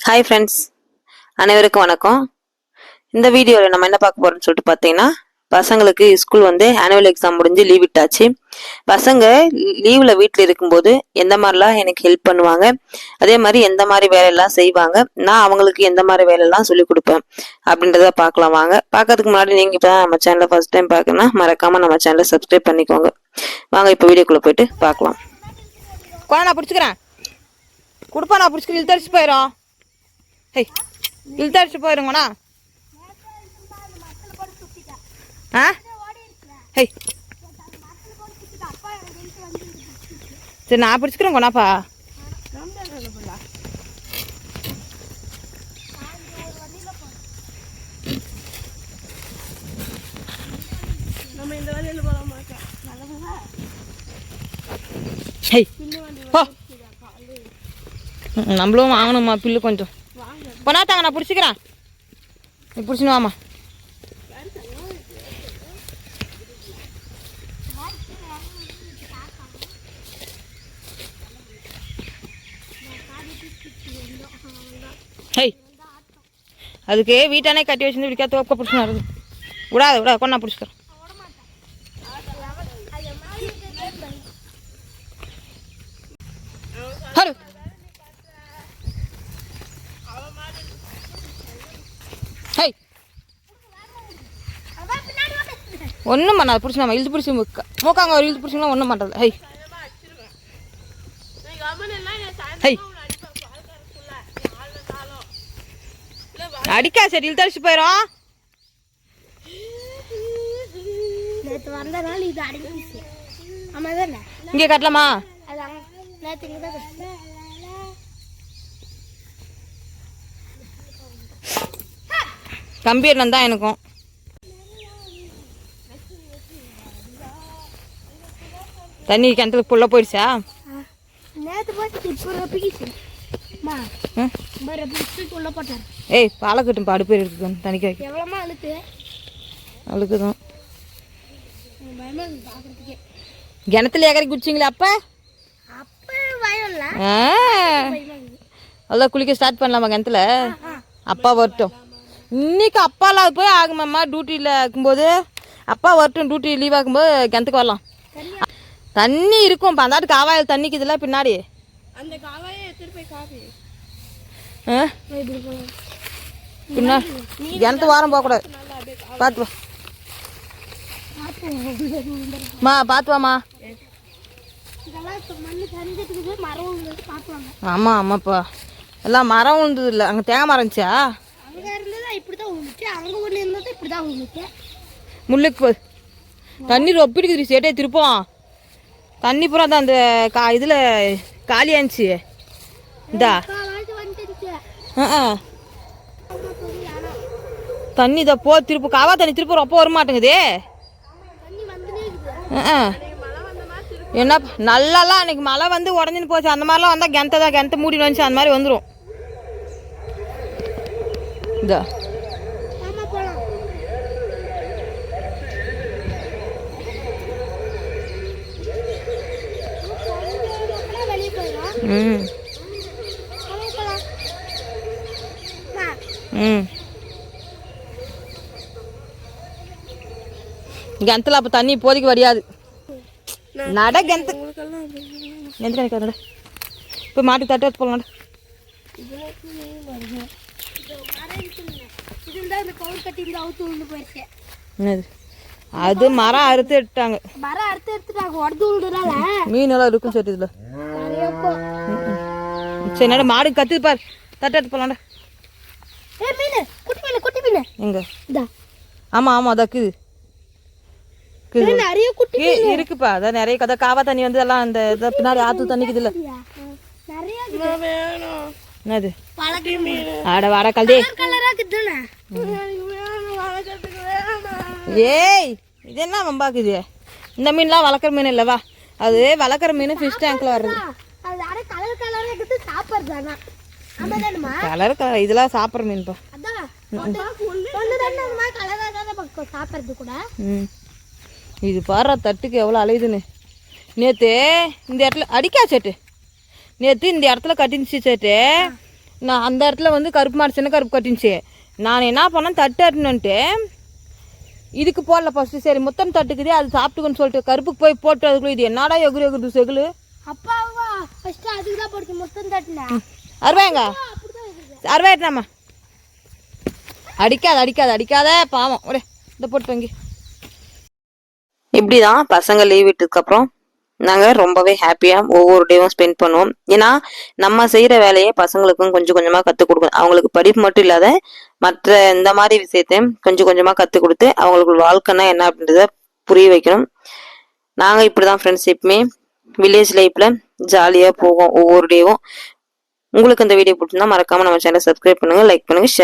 Hi friends, அனைவருக்கும் வணக்கம். இந்த வீடியோவில் நம்ம என்ன பார்க்க போகிறோம்னு சொல்லிட்டு பார்த்தீங்கன்னா, பசங்களுக்கு ஸ்கூல் ஆனுவல் எக்ஸாம் முடிஞ்சு லீவ் விட்டாச்சு. பசங்க லீவில் வீட்டில் இருக்கும்போது எந்த மாதிரிலாம் எனக்கு ஹெல்ப் பண்ணுவாங்க, அதே மாதிரி எந்த மாதிரி வேலையெல்லாம் செய்வாங்க, நான் அவங்களுக்கு எந்த மாதிரி வேலையெல்லாம் சொல்லிக் கொடுப்பேன் அப்படின்றத பார்க்கலாம் வாங்க. பார்க்கறதுக்கு முன்னாடி நீங்கள் இப்போ தான் நம்ம சேனலை ஃபர்ஸ்ட் டைம் பார்க்கணும்னா மறக்காமல் நம்ம சேனலை சப்ஸ்கிரைப் பண்ணிக்கோங்க. வாங்க இப்போ வீடியோக்குள்ளே போயிட்டு பார்க்கலாம். நான் பிடிச்சிக்கிறேன் கொடுப்பா, நான் பிடிச்சிக்க இழுத்தடிச்சு போயிடும். ஹே இழுத்தடிச்சு போயிருங்கண்ணா. ஆ ஹே சரி நான் பிடிச்சிக்கிறேன் கொண்டாப்பா. நம்மளும் வாங்கணும்மா பில்லு கொஞ்சம் கொண்டாத்தாங்க, நான் பிடிச்சிக்கிறேன். நீ பிடிச்சின்னு வாமா. ஹை அதுக்கு வீட்டானே கட்டி வச்சுருந்து பிடிக்கா தோக்க பிடிச்சினா வருது. விடாது கொண்டா பிடிச்சிக்கிறேன். ஹலோ ஹை ஒன்றும் பண்ணாது பிடிச்சி நம்ம இழுத்து பிடிச்சி மூக்காங்க ஒரு இழுத்து பிடிச்சிங்கன்னா ஒன்றும் பண்ணுறது. ஹை ஹை அடிக்கா சரி இழுத்தடிச்சு போயிடும். இங்கே கட்டலாமா? கம்பீரன் தான் எனக்கும். தண்ணி கிணத்துல புள்ள போயிடுச்சா? ஏய் பாலை கட்டும் பாடு பேர் இருக்கு தனிக்க வைக்க அழுக்குதான். கிணத்துல ஏக்கரை குடிச்சிங்களா? அப்ப அதான் குளிக்க ஸ்டார்ட் பண்ணலாமா கிணத்துல? அப்பா வரட்டும். இன்னைக்கு அப்பா இல்லாத போய் ஆகுமாம்மா. டியூட்டியில் இருக்கும்போது அப்பா வரட்டும், டியூட்டி லீவ் ஆகும்போது கிணத்துக்கு வரலாம். தண்ணி இருக்கும் இப்போ அந்தாட்டு காவாயில் தண்ணிக்குதுல பின்னாடி. அந்த காவாயை எடுத்துட்டு போய் காஃபி பின்னா கிணத்து வாரம் போகக்கூடாது. பார்த்து வாமா, பார்த்து வாமா. ஆமாம் ஆமாப்பா, எல்லாம் மரம் விழுந்தது இல்லை. அங்கே தேங்காய் மரம் இருந்துச்சா? முள்ளுக்கு தண்ணி ரொப்பிடுக்குது சேட்டே திருப்போம். தண்ணி பூரா தான் அந்த இதில் காலியாச்சு. இதா தண்ணி இதை திருப்பு காவா தண்ணி திருப்ப ரொம்ப வர மாட்டேங்குதே. என்ன நல்லாலாம் அன்னைக்கு மழை உடஞ்சின்னு போச்சு. அந்த மாதிரிலாம் வந்தால் கிணத்த மூடின்னு வந்துச்சு. அந்த மாதிரி வந்துடும். இதா கிணத்துல அப்போ தண்ணி இப்போதைக்கு வரையாது. நட கிணத்து எந்த கிடைக்காது. நட இப்போ மாட்டு தட்டு வச்சு போகலாம். என்னது அது மரம் அறுத்து எடுத்தாங்க. மீன் எல்லாம் இருக்கும் சரி இதுல. சரி நட மாடு கத்து பாரு. தட்டு எடுத்து போகலாம்டா. எங்க? ஆமா ஆமா அதாக்குது இருக்குப்பா. அதான் நிறைய கதை காவா தண்ணி எல்லாம் அந்த பின்னாடி ஆத்து தண்ணிக்குது இல்ல. என்னது ஆட வாட கல்தே. ஏய் இது என்ன வம்பாக்குது? இந்த மீன்லாம் வளர்க்குற மீன் இல்லவா? அது வளர்க்குற மீன் ஃபிஷ் டேங்க்ல வர்றது. கலர் கலர் இதெல்லாம் சாப்பிட்ற மீன்ப்பா. இது பாரு தட்டுக்கு எவ்வளோ அலையுதுன்னு. நேற்று இந்த இடத்துல அடிக்கா சேட்டு, நேற்று இந்த இடத்துல கட்டிருந்துச்சு சேட்டு. நான் அந்த இடத்துல வந்து கருப்பு மாடு சின்ன கருப்பு கட்டினுச்சு. நான் என்ன பண்ணேன், தட்டு அட்டணுன்ட்டு இதுக்கு போடல ஃபஸ்ட்டு. சரி முத்தம் தட்டுக்குதே அது சாப்பிட்டுக்குன்னு சொல்லிட்டு கருப்புக்கு போய் போட்டு அதுக்குள்ள இது என்னடா எகுது செகுலு. அப்பாவா ஃபர்ஸ்ட் அதுக்கு தான் போட்டு முத்தம் தட்டினா. அருவாங்க அருவாயிட்டாமா. அடிக்காத பாவம். ஒரே இந்த போட்டு வாங்கி. இப்படிதான் பசங்க லீவ் விட்டதுக்கு அப்புறம் நாங்க ரொம்பவே ஹாப்பியா ஒவ்வொரு டேவும் ஸ்பெண்ட் பண்ணுவோம். ஏன்னா நம்ம செய்யற வேலையை பசங்களுக்கும் கொஞ்சம் கொஞ்சமா கத்துக் கொடுக்கணும். அவங்களுக்கு படிப்பு மட்டும் இல்லாத மற்ற இந்த மாதிரி விஷயத்தையும் கொஞ்சம் கொஞ்சமா கத்துக் கொடுத்து அவங்களுக்கு வாழ்க்கைன்னா என்ன அப்படின்றத புரிய வைக்கணும். நாங்க இப்படிதான் ஃப்ரெண்ட்ஸ் எப்பவுமே வில்லேஜ் லைஃப்ல ஜாலியா போவோம் ஒவ்வொரு டேவும். உங்களுக்கு இந்த வீடியோ பிடிச்சிருந்தா மறக்காம நம்ம சேனலை சப்ஸ்கிரைப் பண்ணுங்க, லைக் பண்ணுங்க, ஷேர்